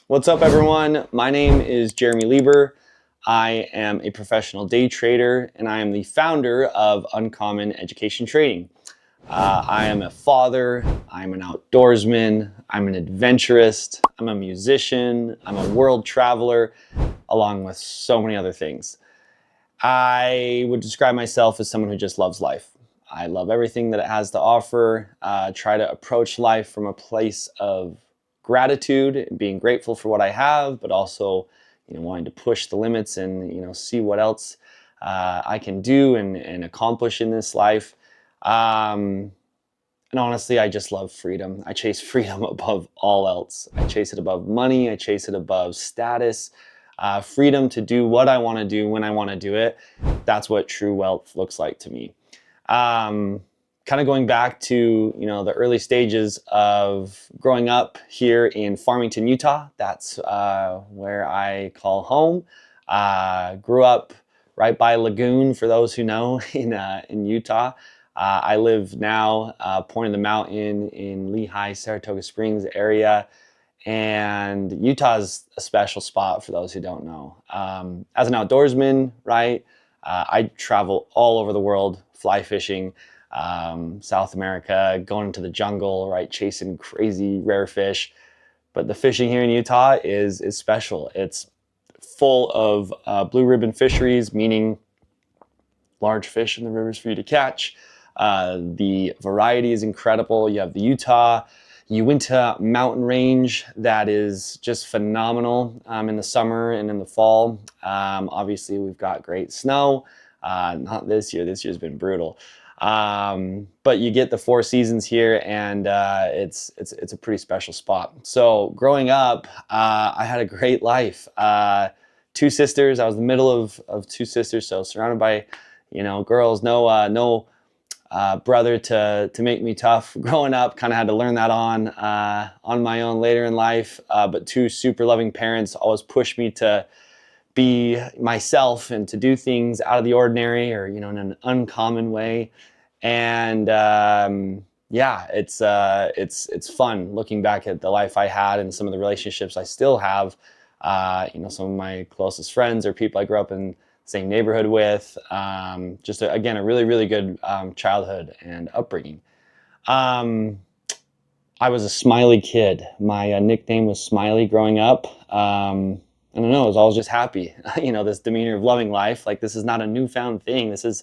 What's up, everyone? My name is Jeremy Lieber. I am a professional day trader, and I am the founder of Uncommon Education Trading. I am a father, I'm an outdoorsman, I'm an adventurist, I'm a musician, I'm a world traveler, along with so many other things. I would describe myself as someone who just loves life. I love everything that it has to offer, try to approach life from a place of gratitude, being grateful for what I have, but also, wanting to push the limits and, see what else I can do and accomplish in this life. And honestly, I just love freedom. I chase freedom above all else. I chase it above money. I chase it above status. Freedom to do what I want to do when I want to do it. That's what true wealth looks like to me. Kind of going back to the early stages of growing up here in Farmington, Utah. That's where I call home. Grew up right by Lagoon, for those who know, in Utah. I live now Point of the Mountain in Lehigh, Saratoga Springs area. And Utah is a special spot for those who don't know. As an outdoorsman, right, I travel all over the world, fly fishing, South America, going into the jungle, right, chasing crazy rare fish. But the fishing here in Utah is special. It's full of blue ribbon fisheries, meaning large fish in the rivers for you to catch. The variety is incredible. You have the Utah Uinta mountain range that is just phenomenal in the summer and in the fall. Obviously, we've got great snow. Not this year. This year's been brutal. But you get the four seasons here, and it's a pretty special spot. So growing up, I had a great life. Two sisters. I was the middle of two sisters, so surrounded by girls. No brother to make me tough growing up. Kind of had to learn that on my own later in life. But two super loving parents always pushed me to be myself and to do things out of the ordinary or in an uncommon way. And yeah, it's fun looking back at the life I had and some of the relationships I still have. Some of my closest friends are people I grew up in same neighborhood with. Again, a really, really good childhood and upbringing. I was a smiley kid. My nickname was Smiley growing up. I don't know, I was always just happy. This demeanor of loving life. Like, this is not a newfound thing. This is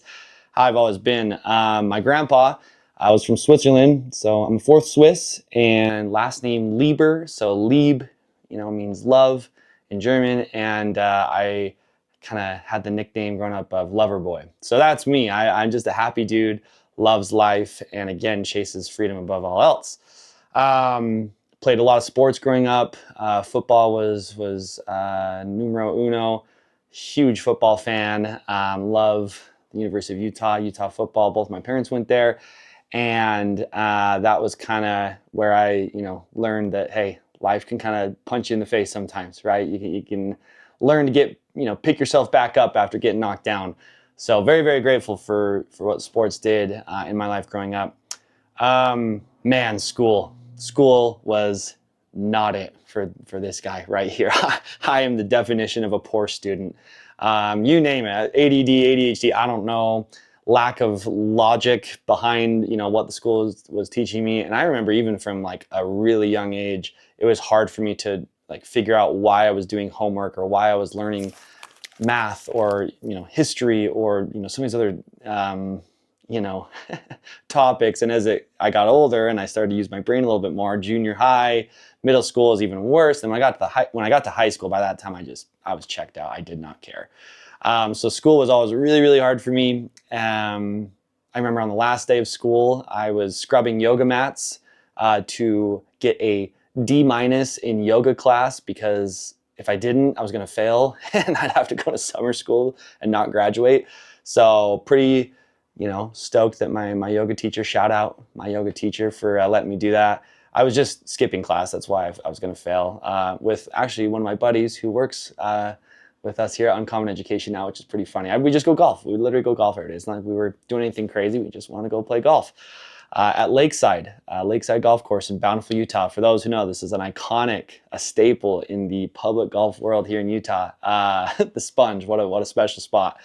how I've always been. My grandpa, I was from Switzerland, so I'm fourth Swiss, and last name Lieber. So Lieb, means love in German, and I kind of had the nickname growing up of Lover Boy. So that's me. I'm just a happy dude, loves life, and again, chases freedom above all else. Played a lot of sports growing up. Football was numero uno. Huge football fan. Love the University of Utah football. Both my parents went there. And that was kind of where I, learned that, hey, life can kind of punch you in the face sometimes, right? You can learn to get, pick yourself back up after getting knocked down. So very, very grateful for what sports did in my life growing up. Man, school was not it for this guy right here. I am the definition of a poor student. You name it, ADD, ADHD, I don't know, lack of logic behind, what the school was teaching me. And I remember even from like a really young age, it was hard for me to figure out why I was doing homework or why I was learning math or, history or, some of these other, topics. And as I got older and I started to use my brain a little bit more, junior high, middle school is even worse. And when I got to high school, by that time, I was checked out. I did not care. So school was always really, really hard for me. I remember on the last day of school, I was scrubbing yoga mats to get a D- in yoga class, because if I didn't, I was going to fail and I'd have to go to summer school and not graduate. So pretty, stoked that my yoga teacher, shout out my yoga teacher for letting me do that. I was just skipping class. That's why I was going to fail with actually one of my buddies who works with us here at Uncommon Education now, which is pretty funny. We just go golf. We literally go golf every day. It's not like we were doing anything crazy. We just want to go play golf. at Lakeside Golf Course in Bountiful, Utah. For those who know, this is an iconic, a staple in the public golf world here in Utah. The Sponge, what a special spot.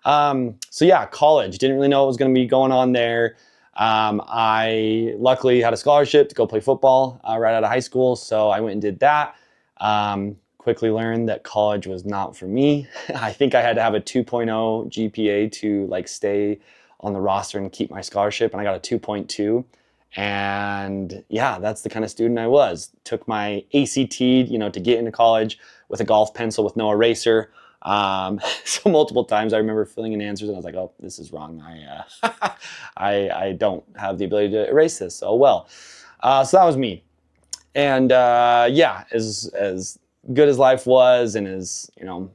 So yeah, college, didn't really know what was going to be going on there. I luckily had a scholarship to go play football right out of high school, so I went and did that. Quickly learned that college was not for me. I think I had to have a 2.0 GPA to like stay on the roster and keep my scholarship, and I got a 2.2. And yeah, that's the kind of student I was. Took my ACT, to get into college with a golf pencil with no eraser. So multiple times I remember filling in answers and I was like, oh, this is wrong. I don't have the ability to erase this. Oh well. So that was me. And yeah, as good as life was, and as I don't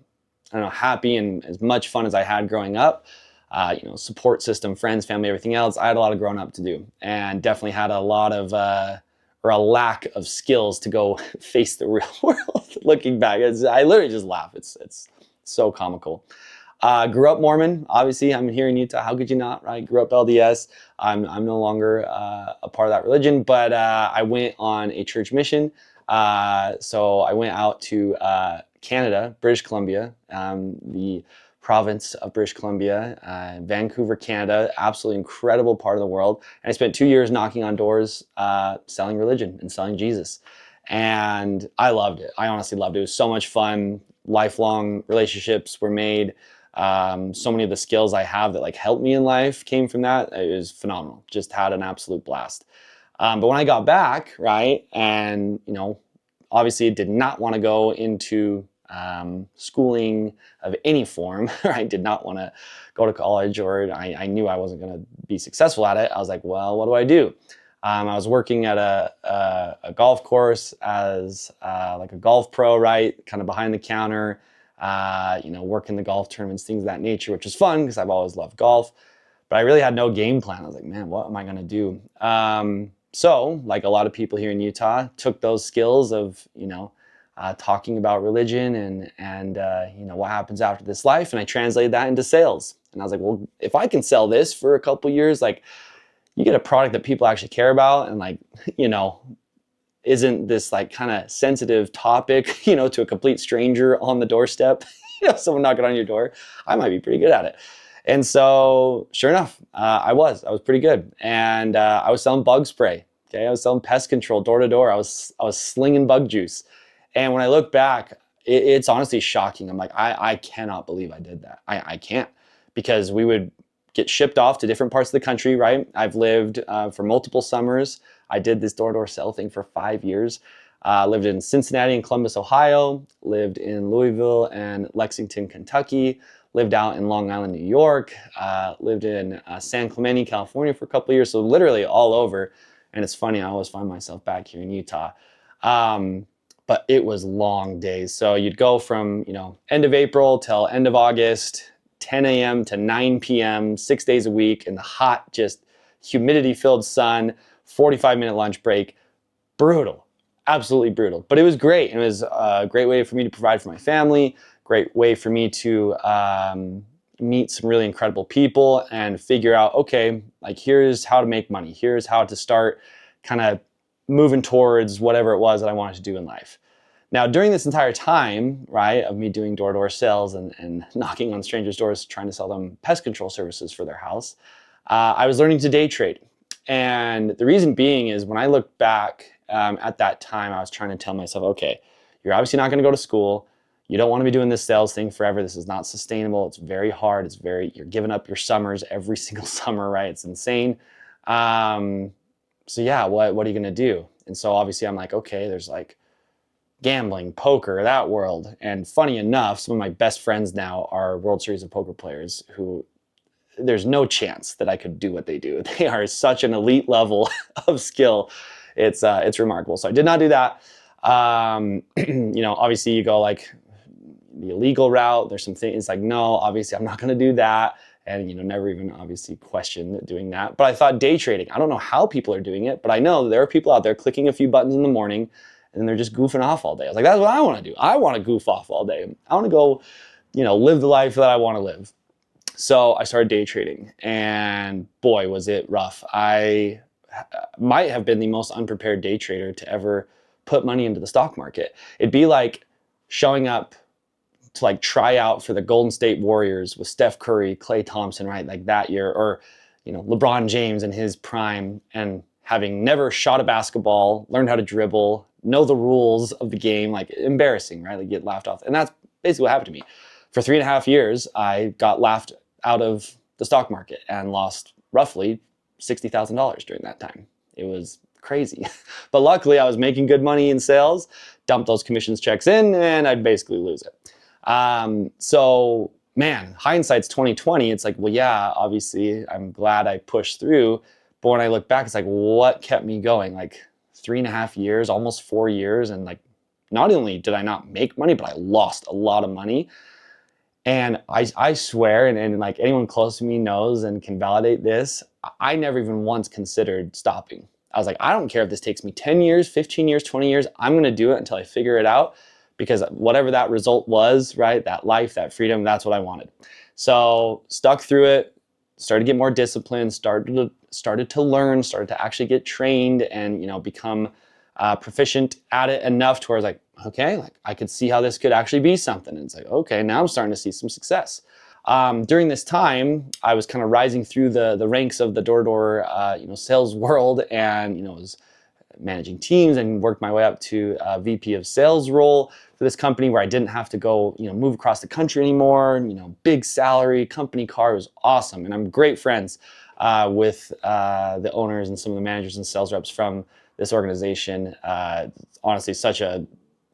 know, happy and as much fun as I had growing up, support system, friends, family, everything else, I had a lot of growing up to do, and definitely had a lot of or a lack of skills to go face the real world. Looking back, I literally just laugh. It's so comical. Grew up Mormon. Obviously, I'm here in Utah. How could you not, right? Grew up LDS. I'm no longer a part of that religion, but I went on a church mission. So I went out to Canada, British Columbia, the province of British Columbia, Vancouver, Canada, absolutely incredible part of the world. And I spent 2 years knocking on doors, selling religion and selling Jesus. And I loved it. I honestly loved it. It was so much fun. Lifelong relationships were made. So many of the skills I have that like helped me in life came from that. It was phenomenal. Just had an absolute blast. But when I got back, right, and obviously did not want to go into schooling of any form. I did not want to go to college, or I knew I wasn't going to be successful at it. I was like, well, what do I do? I was working at a golf course as like a golf pro, right? Kind of behind the counter, working the golf tournaments, things of that nature, which was fun because I've always loved golf. But I really had no game plan. I was like, man, what am I going to do? So, like a lot of people here in Utah, took those skills of, talking about religion and what happens after this life, and I translated that into sales. And I was like, well, if I can sell this for a couple years, like, you get a product that people actually care about, and like, isn't this like kind of sensitive topic, to a complete stranger on the doorstep, someone knocking on your door, I might be pretty good at it. And so sure enough, I was pretty good. And I was selling bug spray. Okay. I was selling pest control door to door. I was slinging bug juice. And when I look back, it's honestly shocking. I'm like, I cannot believe I did that. I can't, because we would get shipped off to different parts of the country, right? I've lived for multiple summers. I did this door-to-door sell thing for 5 years. Lived in Cincinnati and Columbus, Ohio. Lived in Louisville and Lexington, Kentucky. Lived out in Long Island, New York. Lived in San Clemente, California for a couple of years. So literally all over. And it's funny, I always find myself back here in Utah. But it was long days. So you'd go from, end of April till end of August, 10 a.m. to 9 p.m., 6 days a week in the hot, just humidity-filled sun, 45-minute lunch break. Brutal, absolutely brutal. But it was great. It was a great way for me to provide for my family, great way for me to meet some really incredible people and figure out, okay, like here's how to make money. Here's how to start kind of moving towards whatever it was that I wanted to do in life. Now, during this entire time, right, of me doing door-to-door sales and knocking on strangers' doors, trying to sell them pest control services for their house, I was learning to day trade. And the reason being is when I look back at that time, I was trying to tell myself, okay, you're obviously not going to go to school. You don't want to be doing this sales thing forever. This is not sustainable. It's very hard. You're giving up your summers every single summer, right? It's insane. So yeah, what are you going to do? And so obviously I'm like, okay, there's like gambling, poker, that world. And funny enough, some of my best friends now are World Series of Poker players who there's no chance that I could do what they do. They are such an elite level of skill. It's remarkable. So I did not do that. Obviously you go like the illegal route. There's some things like, no, obviously I'm not going to do that. And, never even obviously questioned doing that. But I thought day trading, I don't know how people are doing it, but I know there are people out there clicking a few buttons in the morning and they're just goofing off all day. I was like, that's what I want to do. I want to goof off all day. I want to go, live the life that I want to live. So I started day trading, and boy, was it rough. I might have been the most unprepared day trader to ever put money into the stock market. It'd be like showing up to like try out for the Golden State Warriors with Steph Curry, Klay Thompson, right? Like that year, or, you know, LeBron James in his prime, and having never shot a basketball, learned how to dribble, know the rules of the game, like embarrassing, right? Like get laughed off. And that's basically what happened to me. For 3.5 years, I got laughed out of the stock market and lost roughly $60,000 during that time. It was crazy. But luckily I was making good money in sales, dump those commissions checks in, and I'd basically lose it. So man, hindsight's 2020. It's like, well, yeah, obviously I'm glad I pushed through. But when I look back, it's like, what kept me going? Like 3.5 years, almost 4 years. And like, not only did I not make money, but I lost a lot of money. And I swear, and like anyone close to me knows and can validate this, I never even once considered stopping. I was like, I don't care if this takes me 10 years, 15 years, 20 years, I'm gonna do it until I figure it out, because whatever that result was, right, that life, that freedom, that's what I wanted. So stuck through it, started to get more disciplined, started to learn, started to actually get trained and, you know, become proficient at it enough to where I was like, okay, like I could see how this could actually be something. And it's like, okay, now I'm starting to see some success. During this time, I was kind of rising through the ranks of the door-to-door sales world, and was managing teams, and worked my way up to a VP of sales role for this company where I didn't have to go move across the country anymore. Big salary, company car. It was awesome, and I'm great friends with the owners and some of the managers and sales reps from this organization. Honestly, such a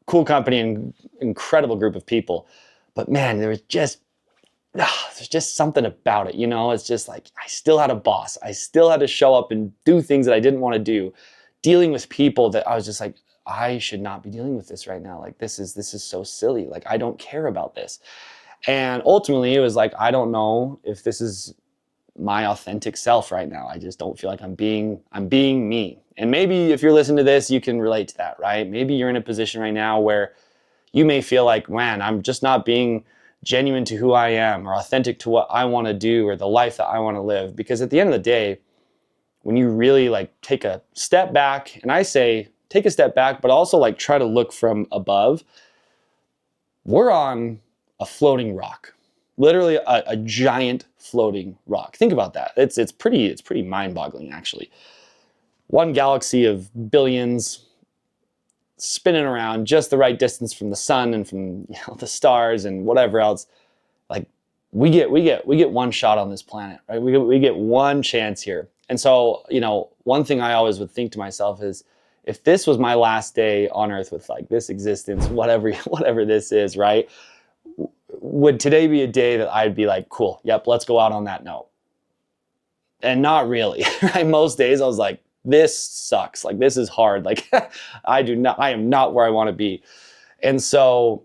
cool company and incredible group of people. But man, there's just something about it. It's just like I still had a boss. I still had to show up and do things that I didn't want to do, dealing with people that I was just like, I should not be dealing with this right now. Like this is so silly. Like I don't care about this. And ultimately it was like, I don't know if this is my authentic self right now. I just don't feel like I'm being me. And maybe if you're listening to this, you can relate to that, right? Maybe you're in a position right now where you may feel like, man, I'm just not being genuine to who I am, or authentic to what I want to do, or the life that I want to live. Because at the end of the day, when you really like take a step back, and I say take a step back, but also like try to look from above, we're on a floating rock. Literally a giant floating rock. Think about that. It's pretty mind-boggling, actually. One galaxy of billions spinning around just the right distance from the sun and from the stars and whatever else. Like we get one shot on this planet, right? We get one chance here. And so, one thing I always would think to myself is, if this was my last day on earth with like this existence, whatever this is, right? Would today be a day that I'd be like, cool, yep, let's go out on that note? And not really, right? Most days I was like, this sucks. Like, this is hard. Like, I am not where I want to be. And so,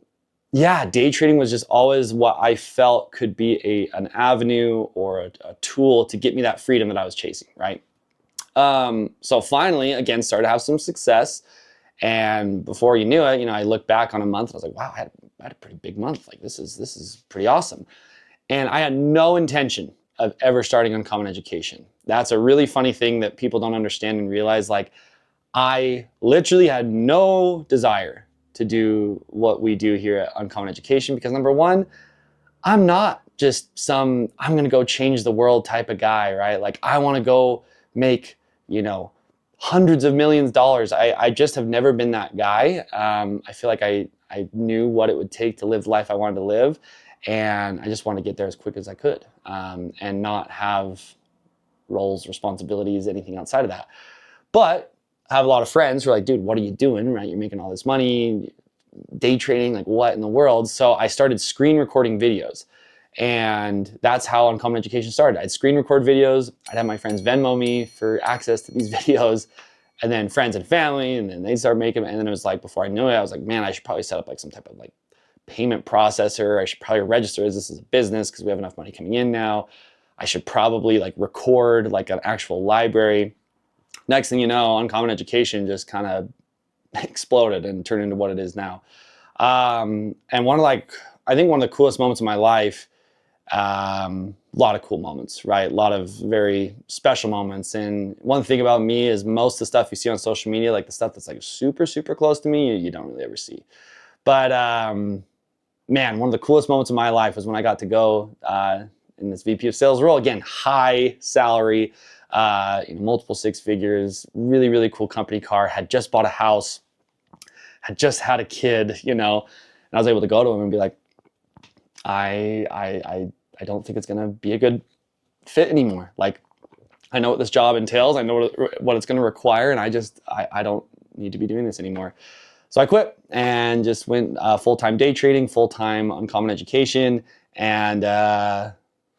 yeah, day trading was just always what I felt could be an avenue or a tool to get me that freedom that I was chasing, right? So finally, again, started to have some success. And before you knew it, I looked back on a month and I was like, wow, I had a pretty big month. Like, this is pretty awesome. And I had no intention of ever starting Uncommon Education. That's a really funny thing that people don't understand and realize. Like, I literally had no desire to do what we do here at Uncommon Education, because number one, I'm not just I'm gonna go change the world type of guy, right? Like, I wanna go make, hundreds of millions of dollars. I just have never been that guy. I feel like I knew what it would take to live the life I wanted to live. And I just wanted to get there as quick as I could, and not have roles, responsibilities, anything outside of that. But I have a lot of friends who are like, dude, what are you doing, right? You're making all this money, day trading, like what in the world? So I started screen recording videos. And that's how Uncommon Education started. I'd screen record videos. I'd have my friends Venmo me for access to these videos, and then friends and family, and then they'd start making them. And then it was like, before I knew it, I was like, man, I should probably set up like some type of like payment processor. I should probably register as this is a business because we have enough money coming in now. I should probably like record like an actual library. Next thing you know, Uncommon Education just kind of exploded and turned into what it is now. And I think one of the coolest moments of my life lot of cool moments, right? A lot of very special moments. And one thing about me is most of the stuff you see on social media, like the stuff that's like super, super close to me, you don't really ever see. But man, one of the coolest moments of my life was when I got to go in this VP of sales role. Again, high salary, multiple six figures, really, really cool company car, had just bought a house, had just had a kid, and I was able to go to him and be like, I don't think it's gonna be a good fit anymore. Like, I know what this job entails, I know what it's gonna require, and I don't need to be doing this anymore. So I quit and just went full-time day trading, full-time uncommon education, and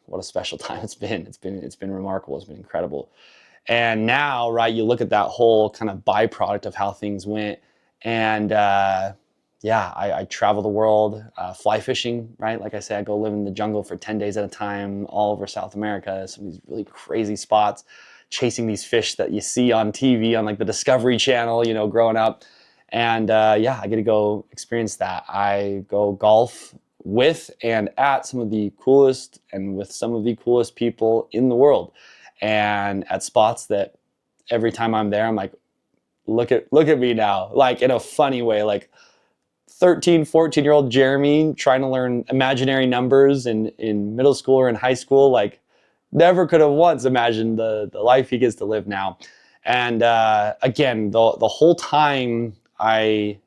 what a special time it's been. It's been remarkable. It's been incredible. And now, right, you look at that whole kind of byproduct of how things went, and yeah, I travel the world, fly fishing, right? Like I say, I go live in the jungle for 10 days at a time, all over South America, some of these really crazy spots, chasing these fish that you see on TV on like the Discovery Channel, growing up. And yeah, I get to go experience that. I go golf with and at some of the coolest and with some of the coolest people in the world, and at spots that every time I'm there, I'm like, look at me now, like in a funny way, like 13, 14-year-old Jeremy trying to learn imaginary numbers in middle school or in high school, like never could have once imagined the life he gets to live now. And again, the whole time I,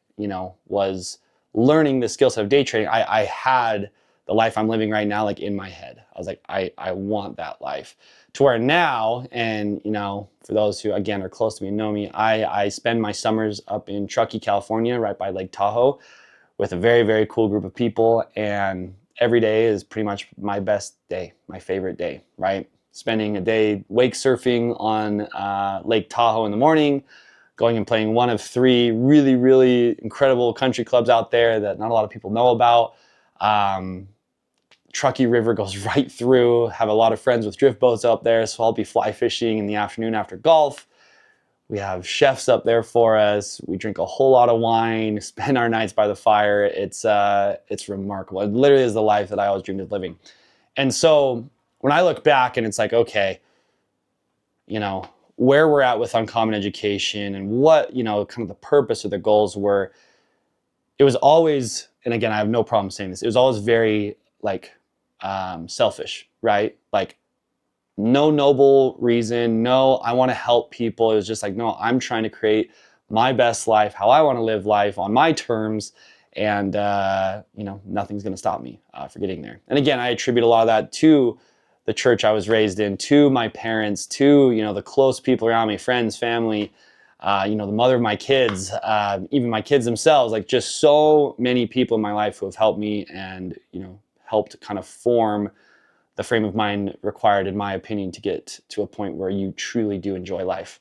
was learning the skill set of day trading, I had the life I'm living right now, like in my head. I was like, I want that life. To where now, and for those who again are close to me and know me, I spend my summers up in Truckee, California, right by Lake Tahoe, with a very, very cool group of people. And every day is pretty much my best day, my favorite day, right? Spending a day wake surfing on Lake Tahoe in the morning, going and playing one of 3 really, really incredible country clubs out there that not a lot of people know about. Truckee River goes right through, have a lot of friends with drift boats up there, so I'll be fly fishing in the afternoon after golf. We have chefs up there for us. We drink a whole lot of wine, spend our nights by the fire. It's remarkable. It literally is the life that I always dreamed of living. And so when I look back and it's like, okay, where we're at with uncommon education and what, kind of the purpose or the goals were, it was always, and again, I have no problem saying this, it was always very like selfish, right? Like no noble reason, no, I want to help people. It was just like, no, I'm trying to create my best life, how I want to live life on my terms. And, nothing's going to stop me for getting there. And again, I attribute a lot of that to the church I was raised in, to my parents, to, the close people around me, friends, family, the mother of my kids, even my kids themselves, like just so many people in my life who have helped me and, helped kind of form the frame of mind required, in my opinion, to get to a point where you truly do enjoy life.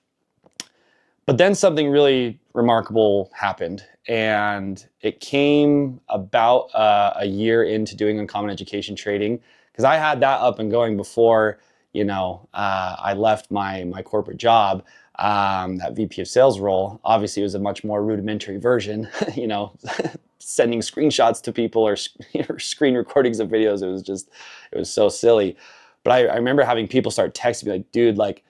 But then something really remarkable happened, and it came about a year into doing uncommon education trading, because I had that up and going before, I left my corporate job, that VP of sales role. Obviously, it was a much more rudimentary version, sending screenshots to people or screen recordings of videos. It was so silly. But I remember having people start texting me like, dude, like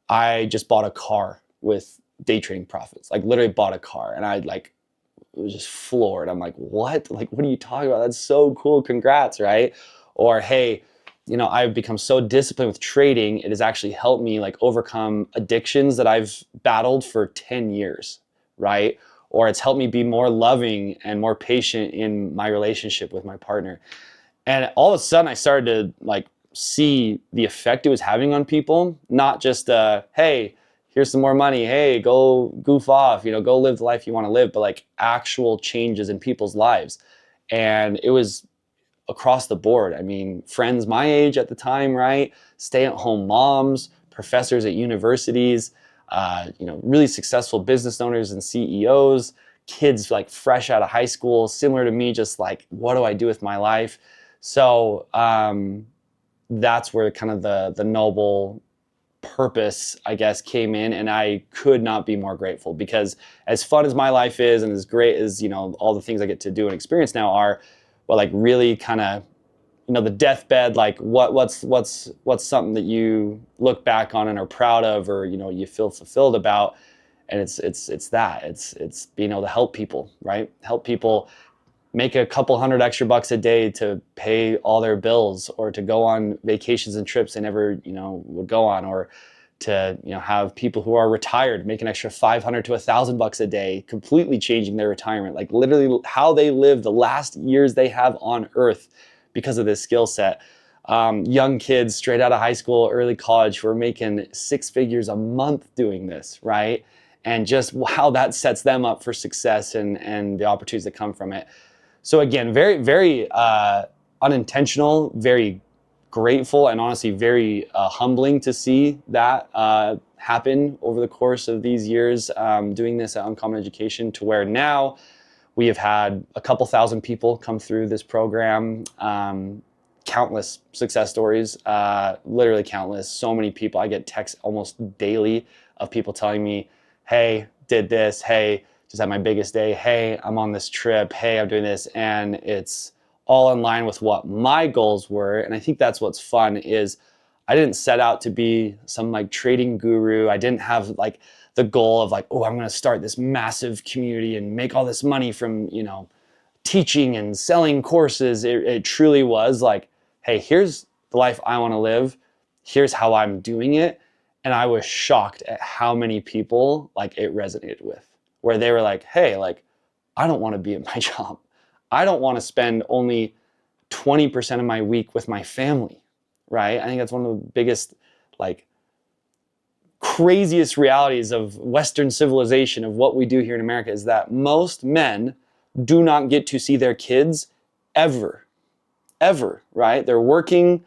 I just bought a car with day trading profits, like literally bought a car. And I was just floored. I'm like, what? Like, what are you talking about? That's so cool. Congrats, right? Or, hey, I've become so disciplined with trading, it has actually helped me like overcome addictions that I've battled for 10 years, right? Or it's helped me be more loving and more patient in my relationship with my partner. And all of a sudden I started to like see the effect it was having on people, not just, hey, here's some more money. Hey, go goof off, go live the life you want to live, but like actual changes in people's lives. And it was across the board. I mean, friends my age at the time, right? Stay-at-home moms, professors at universities, really successful business owners and CEOs, kids like fresh out of high school, similar to me, just like, what do I do with my life? So that's where kind of the noble purpose, I guess, came in, and I could not be more grateful, because as fun as my life is and as great as, all the things I get to do and experience now are, well, like really kind of, the deathbed, like what's something that you look back on and are proud of, or you feel fulfilled about. And it's being able to help people, right? Help people make a couple hundred extra bucks a day to pay all their bills, or to go on vacations and trips they never would go on, or to have people who are retired make an extra 500 to 1,000 bucks a day, completely changing their retirement, like literally how they live the last years they have on earth because of this skill set. Young kids straight out of high school, early college, who are making 6 figures a month doing this, right? And just how that sets them up for success and the opportunities that come from it. So again, very, very unintentional, very grateful, and honestly very humbling to see that happen over the course of these years doing this at Uncommon Education, to where now we have had a couple thousand people come through this program, countless success stories, literally countless, so many people. I get texts almost daily of people telling me, hey, did this, hey, just had my biggest day, hey, I'm on this trip, hey, I'm doing this, and it's all in line with what my goals were. And I think that's what's fun, is I didn't set out to be some like trading guru. I didn't have like the goal of like, oh, I'm gonna start this massive community and make all this money from, teaching and selling courses. It truly was like, hey, here's the life I wanna live, here's how I'm doing it. And I was shocked at how many people like it resonated with, where they were like, hey, like, I don't want to be at my job. I don't want to spend only 20% of my week with my family, right? I think that's one of the biggest, like, craziest realities of Western civilization, of what we do here in America, is that most men do not get to see their kids ever, right? They're working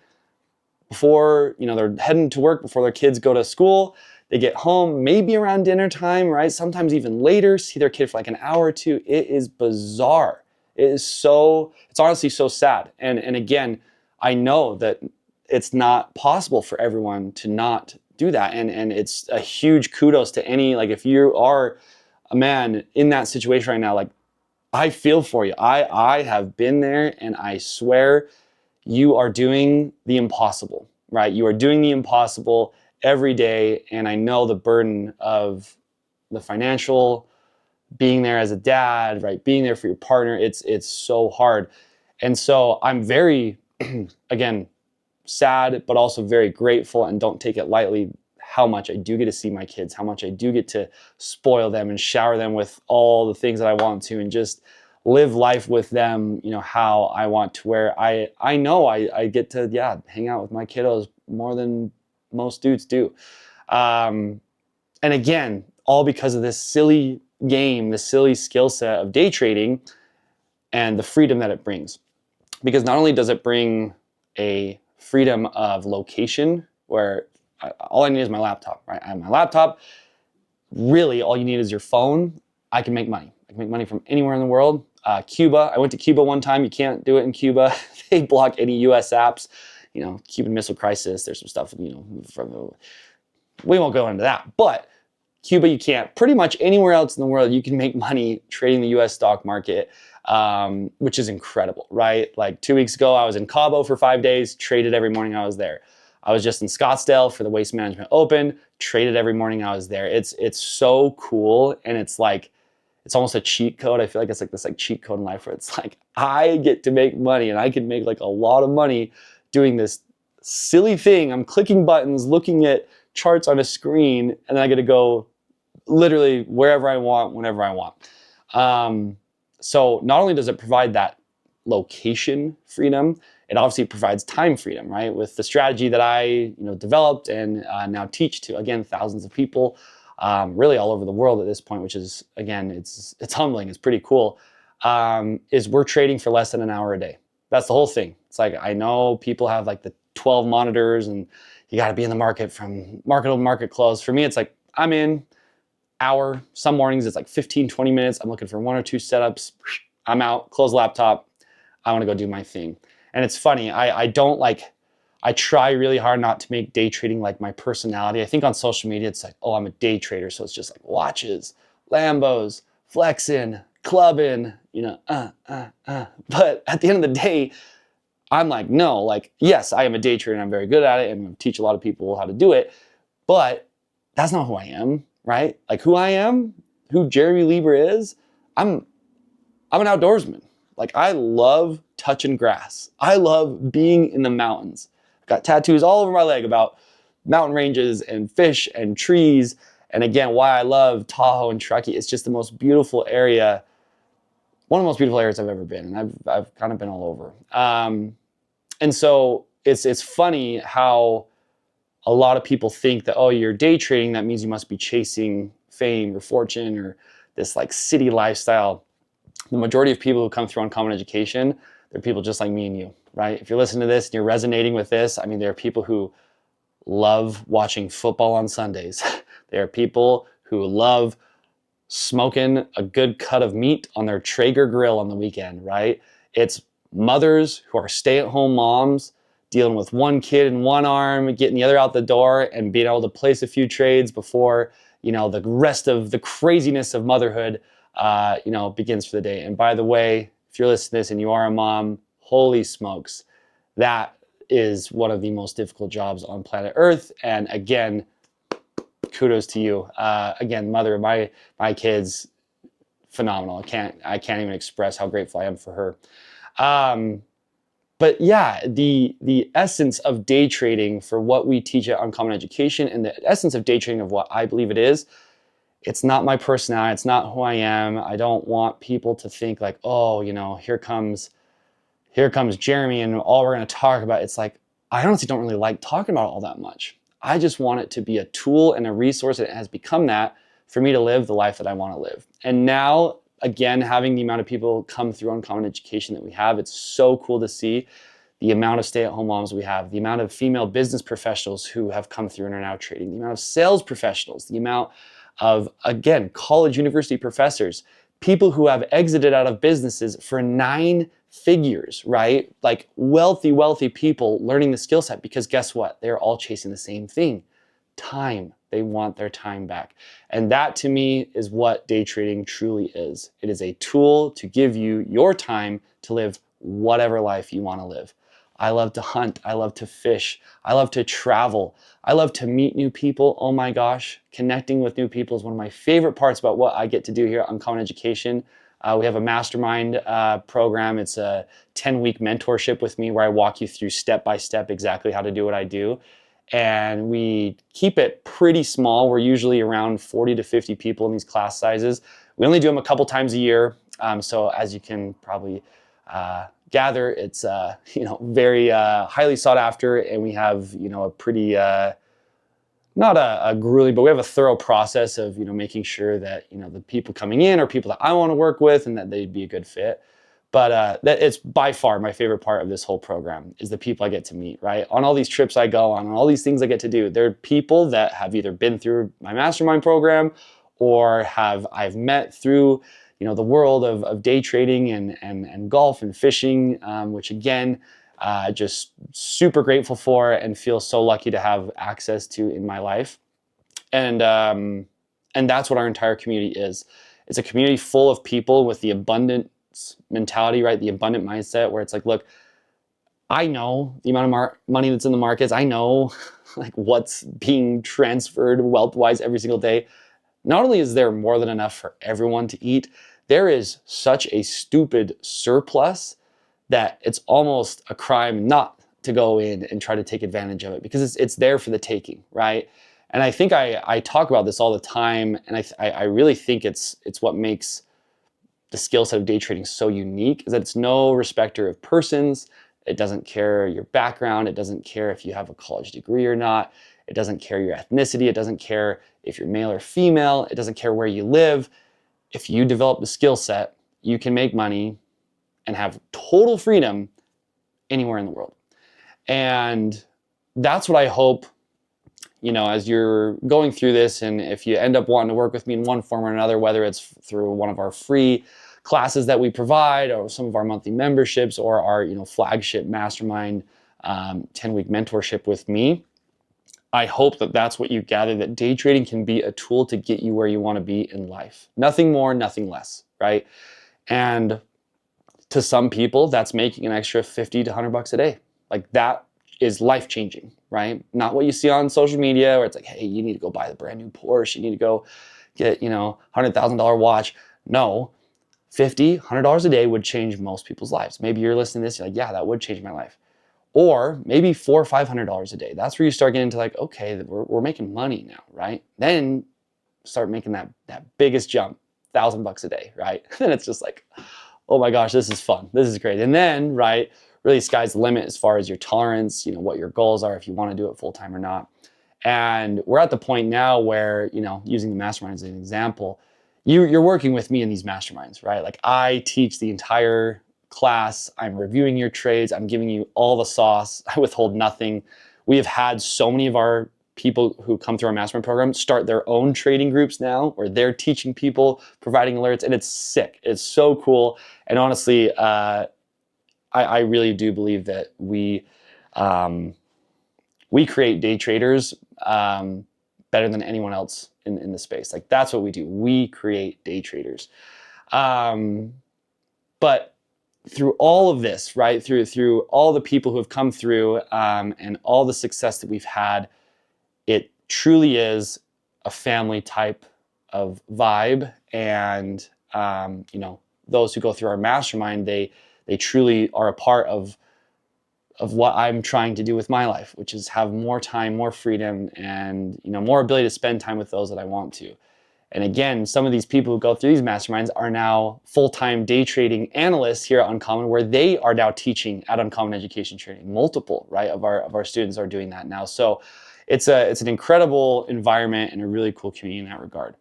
before, they're heading to work before their kids go to school. They get home maybe around dinner time, right? Sometimes even later, see their kid for like an hour or two. It is bizarre. It's honestly so sad. And again, I know that it's not possible for everyone to not do that. And it's a huge kudos to any, like, if you are a man in that situation right now, like, I feel for you. I have been there, and I swear you are doing the impossible, right? You are doing the impossible every day. And I know the burden of the financial, being there as a dad, right? Being there for your partner. It's so hard. And so I'm very, again, sad, but also very grateful, and don't take it lightly, how much I do get to see my kids, how much I do get to spoil them and shower them with all the things that I want to, and just live life with them, how I want to, where I know I get to, hang out with my kiddos more than most dudes do. And again, all because of this silly game, the silly skill set of day trading, and the freedom that it brings. Because not only does it bring a freedom of location, where all I need is my laptop, right? I have my laptop. Really, all you need is your phone. I can make money. I can make money from anywhere in the world. Cuba, I went to Cuba one time. You can't do it in Cuba. They block any US apps. Cuban Missile Crisis, there's some stuff, we won't go into that. But Cuba, you can't. Pretty much anywhere else in the world, you can make money trading the US stock market, which is incredible, right? Like 2 weeks ago, I was in Cabo for 5 days, traded every morning I was there. I was just in Scottsdale for the Waste Management Open, traded every morning I was there. It's so cool, and it's almost a cheat code. I feel like it's like this cheat code in life, where it's like, I get to make money, and I can make like a lot of money doing this silly thing. I'm clicking buttons, looking at charts on a screen, and then I get to go literally wherever I want, whenever I want. So not only does it provide that location freedom, it obviously provides time freedom, right? With the strategy that I developed and now teach to, again, thousands of people, really all over the world at this point, which is, again, it's humbling, it's pretty cool, is we're trading for less than an hour a day. That's the whole thing. It's like, I know people have like the 12 monitors, and you got to be in the market from market to market close. For me, it's like, I'm in hour. Some mornings it's like 15, 20 minutes. I'm looking for 1 or 2 setups. I'm out, close laptop. I want to go do my thing. And it's funny, I try really hard not to make day trading like my personality. I think on social media, it's like, oh, I'm a day trader. So it's just like watches, Lambos, flexing, clubbing, But at the end of the day, I'm like, no, like, yes, I am a day trader and I'm very good at it and teach a lot of people how to do it, but that's not who I am, right? Like who I am, who Jeremy Lieber is, I'm an outdoorsman. Like I love touching grass. I love being in the mountains. I've got tattoos all over my leg about mountain ranges and fish and trees. And again, why I love Tahoe and Truckee. It's just the most beautiful area, one of the most beautiful areas I've ever been. And I've kind of been all over. And so it's funny how a lot of people think that, oh, you're day trading, that means you must be chasing fame or fortune or this like city lifestyle. The majority of people who come through Uncommon Education, they're people just like me and you, right? If you're listening to this and you're resonating with this, I mean, there are people who love watching football on Sundays. There are people who love smoking a good cut of meat on their Traeger grill on the weekend, right? It's mothers who are stay-at-home moms dealing with one kid in one arm, getting the other out the door and being able to place a few trades before, the rest of the craziness of motherhood, begins for the day. And by the way, if you're listening to this and you are a mom, holy smokes, that is one of the most difficult jobs on planet Earth. And again, kudos to you. Again, mother of my kids, phenomenal. I can't even express how grateful I am for her. But yeah, the essence of day trading for what we teach at Uncommon Education and the essence of day trading of what I believe it is, it's not my personality. It's not who I am. I don't want people to think like, oh, here comes Jeremy and all we're going to talk about. It's like, I honestly don't really like talking about it all that much. I just want it to be a tool and a resource, and it has become that for me to live the life that I want to live. And now, again, having the amount of people come through Uncommon Education that we have, it's so cool to see the amount of stay-at-home moms we have, the amount of female business professionals who have come through and are now trading, the amount of sales professionals, the amount of, again, college, university professors, people who have exited out of businesses for 9 figures, right? Like wealthy people learning the skill set, because guess what? They're all chasing the same thing, time. They want their time back. And that to me is what day trading truly is. It is a tool to give you your time to live whatever life you want to live. I love to hunt. I love to fish. I love to travel. I love to meet new people. Oh my gosh, connecting with new people is one of my favorite parts about what I get to do here at Uncommon Education. We have a mastermind program. It's a 10-week mentorship with me where I walk you through step by step exactly how to do what I do. And we keep it pretty small. We're usually around 40 to 50 people in these class sizes. We only do them a couple times a year. So as you can probably gather, it's very highly sought after, and we have a pretty not a grueling, but we have a thorough process of making sure that the people coming in are people that I want to work with and that they'd be a good fit. But that it's by far my favorite part of this whole program is the people I get to meet, right? On all these trips I go on, all these things I get to do, they're people that have either been through my mastermind program or I've met through the world of day trading and golf and fishing, which again, just super grateful for and feel so lucky to have access to in my life. And that's what our entire community is. It's a community full of people with the abundant mentality, right? The abundant mindset where it's like, look, I know the amount of money that's in the markets. I know like what's being transferred wealth-wise every single day. Not only is there more than enough for everyone to eat, there is such a stupid surplus that it's almost a crime not to go in and try to take advantage of it, because it's there for the taking, right? And I think I talk about this all the time, and I really think it's what makes the skill set of day trading so unique, is that it's no respecter of persons. It doesn't care your background. It doesn't care if you have a college degree or not. It doesn't care your ethnicity. It doesn't care if you're male or female. It doesn't care where you live. If you develop the skill set, you can make money and have total freedom anywhere in the world. And that's what I hope, as you're going through this, and if you end up wanting to work with me in one form or another, whether it's through one of our free classes that we provide or some of our monthly memberships or our flagship mastermind 10-week mentorship with me, I hope that that's what you gather, that day trading can be a tool to get you where you want to be in life. Nothing more, nothing less, right? And to some people, that's making an extra 50 to 100 bucks a day. Like that is life-changing, right? Not what you see on social media where it's like, hey, you need to go buy the brand new Porsche. You need to go get, $100,000 watch. No, $50, $100 a day would change most people's lives. Maybe you're listening to this, you're like, yeah, that would change my life. Or maybe $400 or $500 a day. That's where you start getting into like, okay, we're making money now, right? Then start making that biggest jump, $1,000 a day, right? Then it's just like, oh my gosh, this is fun. This is great. And then, right, really sky's the limit as far as your tolerance, what your goals are, if you want to do it full time or not. And we're at the point now where, using the mastermind as an example, you're working with me in these masterminds, right? Like I teach the entire class, I'm reviewing your trades, I'm giving you all the sauce, I withhold nothing. We have had so many of our people who come through our mastermind program start their own trading groups now, where they're teaching people, providing alerts, and it's sick. It's so cool. And honestly, I really do believe that we create day traders better than anyone else in the space. Like that's what we do. We create day traders. But through all of this, right, through all the people who have come through and all the success that we've had, it truly is a family type of vibe. And, those who go through our mastermind, they truly are a part of what I'm trying to do with my life, which is have more time, more freedom, and, more ability to spend time with those that I want to. And again, some of these people who go through these masterminds are now full-time day trading analysts here at Uncommon, where they are now teaching at Uncommon Education Training. Multiple, right, of our students are doing that now. So it's an incredible environment and a really cool community in that regard.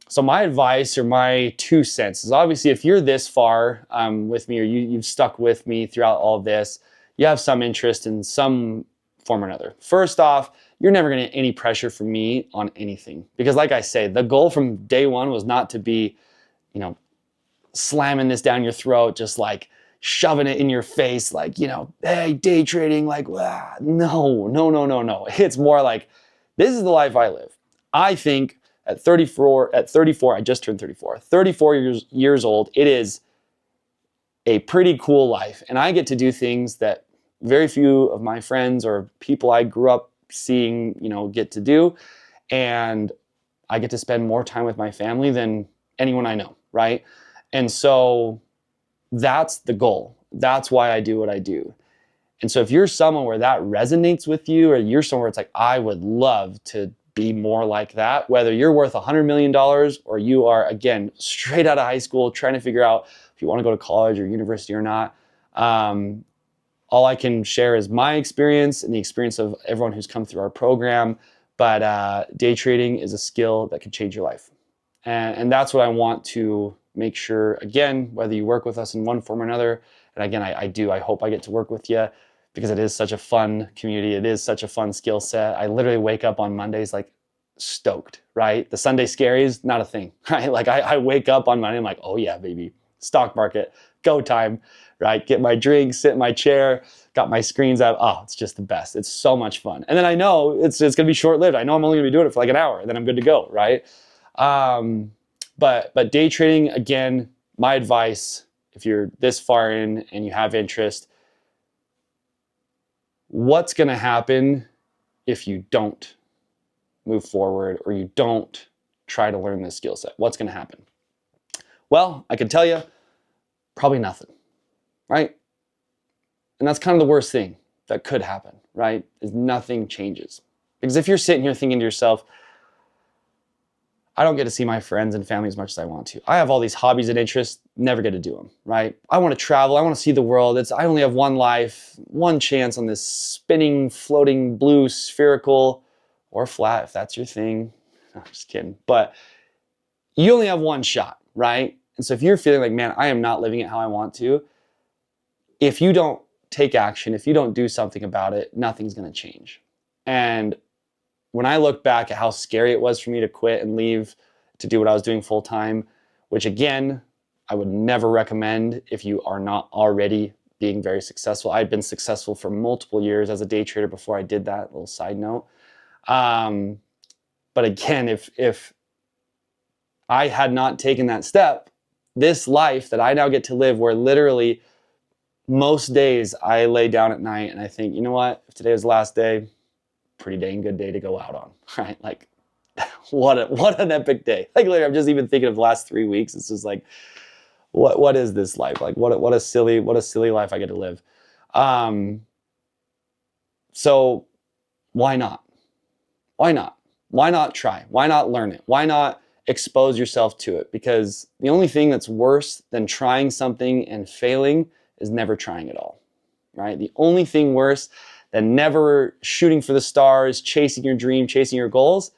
So my advice or my 2 cents is, obviously if you're this far with me, or you've stuck with me throughout all of this, you have some interest in some form or another. First off, you're never going to get any pressure from me on anything. Because like I say, the goal from day one was not to be, slamming this down your throat, just like shoving it in your face, like, hey, day trading, like, no. It's more like, this is the life I live. I think at 34, I just turned 34, 34 years old, it is a pretty cool life. And I get to do things that very few of my friends or people I grew up seeing, get to do. And I get to spend more time with my family than anyone I know, right? And so that's the goal. That's why I do what I do. And so if you're someone where that resonates with you, or you're somewhere it's like, I would love to be more like that, whether you're worth $100 million or you are, again, straight out of high school trying to figure out if you want to go to college or university or not, all I can share is my experience and the experience of everyone who's come through our program. But day trading is a skill that could change your life. And that's what I want to make sure, again, whether you work with us in one form or another, and again, I hope I get to work with you, because it is such a fun community. It is such a fun skill set. I literally wake up on Mondays like stoked, right? The Sunday scaries, not a thing, right? Like I wake up on Monday, I'm like, oh yeah, baby, stock market, go time, right? Get my drink, sit in my chair, got my screens up. Oh, it's just the best. It's so much fun. And then I know it's gonna be short-lived. I know I'm only gonna be doing it for like an hour, and then I'm good to go, right? But day trading, again, my advice, if you're this far in and you have interest, what's gonna happen if you don't move forward or you don't try to learn this skill set? What's gonna happen? Well, I can tell you, probably nothing, right? And that's kind of the worst thing that could happen, right? Is nothing changes. Because if you're sitting here thinking to yourself, I don't get to see my friends and family as much as I want to. I have all these hobbies and interests, never get to do them, right? I want to travel, I want to see the world. I only have one life, one chance on this spinning, floating, blue, spherical, or flat, if that's your thing. I'm just kidding. But you only have one shot, right? And so if you're feeling like, man, I am not living it how I want to, if you don't take action, if you don't do something about it, nothing's going to change. And when I look back at how scary it was for me to quit and leave to do what I was doing full time, which again, I would never recommend if you are not already being very successful. I'd been successful for multiple years as a day trader before I did that, little side note. But again, if I had not taken that step, this life that I now get to live, where literally most days I lay down at night and I think, you know what, if today was the last day, pretty dang good day to go out on, right? Like, what an epic day. Like, literally, I'm just even thinking of the last 3 weeks. It's just like, what is this life? Like, what a silly life I get to live. So why not? Why not? Why not try? Why not learn it? Why not expose yourself to it? Because the only thing that's worse than trying something and failing is never trying at all, right? The only thing worse than never shooting for the stars, chasing your dream, chasing your goals,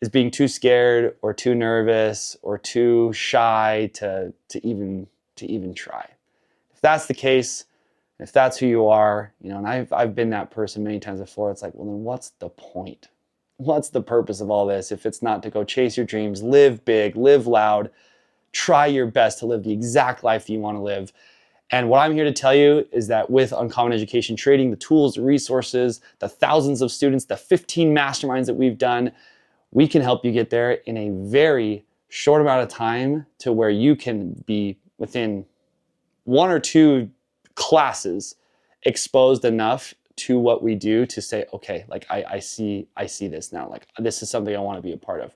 is being too scared or too nervous or too shy to even try. If that's the case, if that's who you are, you know, and I've been that person many times before, it's like, well, then what's the point? What's the purpose of all this if it's not to go chase your dreams, live big, live loud, try your best to live the exact life that you want to live? And what I'm here to tell you is that with Uncommon Education Trading, the tools, the resources, the thousands of students, the 15 masterminds that we've done, we can help you get there in a very short amount of time to where you can be within 1 or 2 classes exposed enough to what we do to say, okay, like I see this now, like this is something I want to be a part of.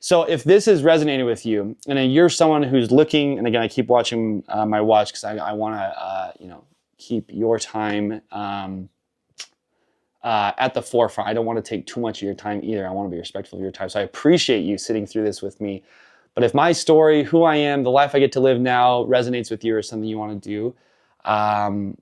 So if this is resonating with you and you're someone who's looking, and again, I keep watching my watch because I want to keep your time at the forefront. I don't want to take too much of your time either. I want to be respectful of your time. So I appreciate you sitting through this with me. But if my story, who I am, the life I get to live now resonates with you or something you want to do,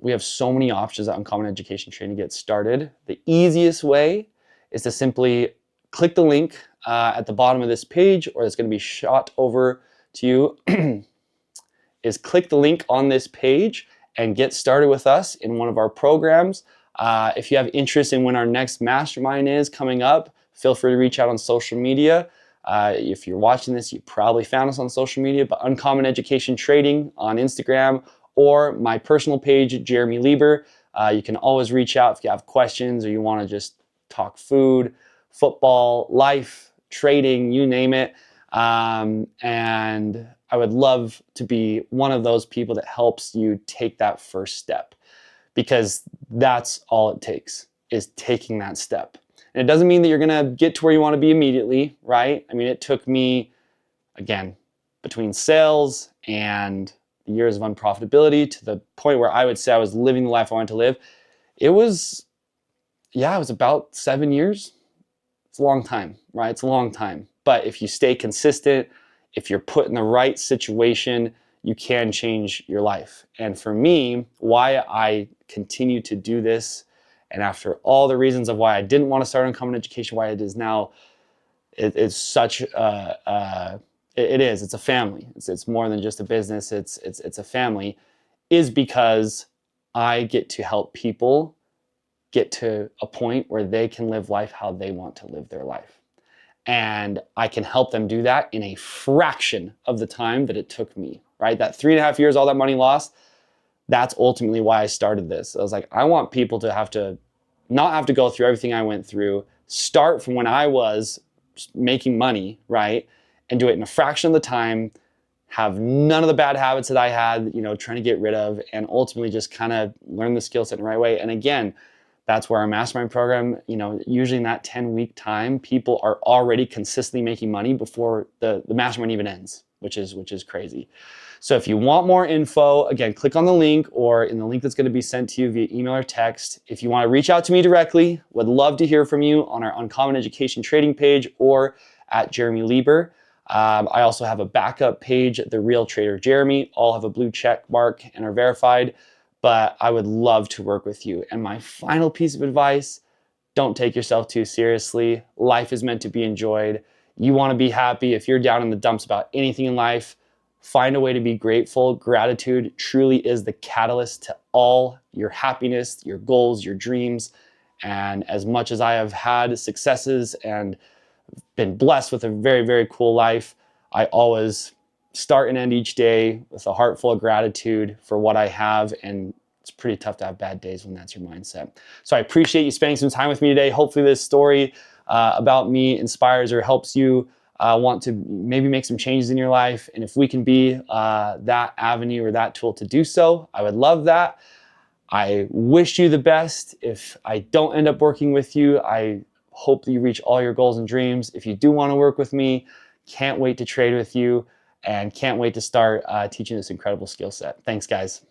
we have so many options at Uncommon Education Trading to get started. The easiest way is to simply click the link at the bottom of this page, or it's going to be shot over to you, is click the link on this page and get started with us in one of our programs. If you have interest in when our next mastermind is coming up, feel free to reach out on social media. If you're watching this, you probably found us on social media, but Uncommon Education Trading on Instagram, or my personal page, Jeremy Lieber. You can always reach out if you have questions or you want to just talk food, football, life, trading, you name it. And I would love to be one of those people that helps you take that first step, because that's all it takes, is taking that step. And it doesn't mean that you're going to get to where you want to be immediately, right? I mean, it took me, again, between sales and years of unprofitability to the point where I would say I was living the life I wanted to live. It was about 7 years. It's a long time, right? It's a long time. But if you stay consistent, if you're put in the right situation, you can change your life. And for me, why I continue to do this, and after all the reasons of why I didn't want to start Uncommon Education, why it is now, it's such it's a family. It's more than just a business. It's a family, is because I get to help people get to a point where they can live life how they want to live their life. And I can help them do that in a fraction of the time that it took me, right? That 3.5 years, all that money lost, that's ultimately why I started this. I was like, I want people to not have to go through everything I went through, start from when I was making money, right? And do it in a fraction of the time, have none of the bad habits that I had, trying to get rid of, and ultimately just kind of learn the skill set in the right way. And again, that's where our mastermind program, usually in that 10-week time, people are already consistently making money before the mastermind even ends, which is crazy. So if you want more info, again, click on the link or in the link that's going to be sent to you via email or text. If you want to reach out to me directly, would love to hear from you on our Uncommon Education Trading page or at Jeremy Lieber. I also have a backup page, The Real Trader Jeremy. All have a blue check mark and are verified, but I would love to work with you. And my final piece of advice, don't take yourself too seriously. Life is meant to be enjoyed. You want to be happy. If you're down in the dumps about anything in life, find a way to be grateful. Gratitude truly is the catalyst to all your happiness, your goals, your dreams. And as much as I have had successes and been blessed with a very, very cool life, I always start and end each day with a heart full of gratitude for what I have. And it's pretty tough to have bad days when that's your mindset. So I appreciate you spending some time with me today. Hopefully this story about me inspires or helps you want to maybe make some changes in your life. And if we can be that avenue or that tool to do so, I would love that. I wish you the best. If I don't end up working with you, I hope that you reach all your goals and dreams. If you do want to work with me, can't wait to trade with you and can't wait to start teaching this incredible skill set. Thanks, guys.